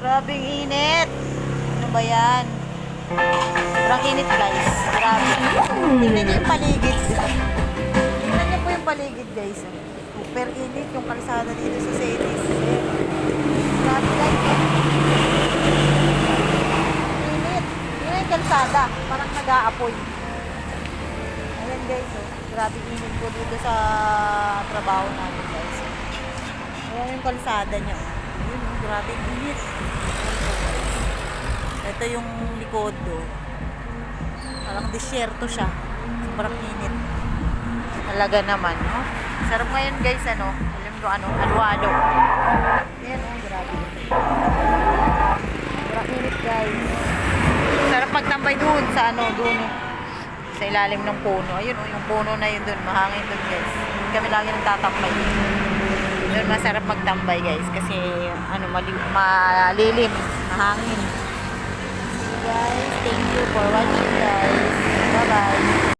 Grabing init. Ano ba yan? Sobrang init guys. Grabe. Tingnan niyo yung paligid. Tingnan niyo po yung paligid guys. Super init yung kalsada dito sa Celis. Grabe guys. Init. Tingnan yung kalsada. Parang nag-aapoy. Ayan guys. Oh. Grabe init po dito sa trabaho namin guys. Ayan yung kalsada niya. Ayun, oh, grabe init. Ito yung likod do. Parang disyerto siya. Sobrang init. Talaga naman, no? Sarap ngayon guys, ano? Alam mo ano? Halo-halo. Ayan, oh, grabe. Sobrang init guys. Sarap magtambay doon sa ano, doon. Sa ilalim ng puno. Ayun, oh, yung puno na yun doon. Mahangin doon guys. Kami lagi nagtatambay. Doon masarap magtambay guys. Kasi, ano, malilim. Mahangin. Guys, thank you for watching guys. Bye bye.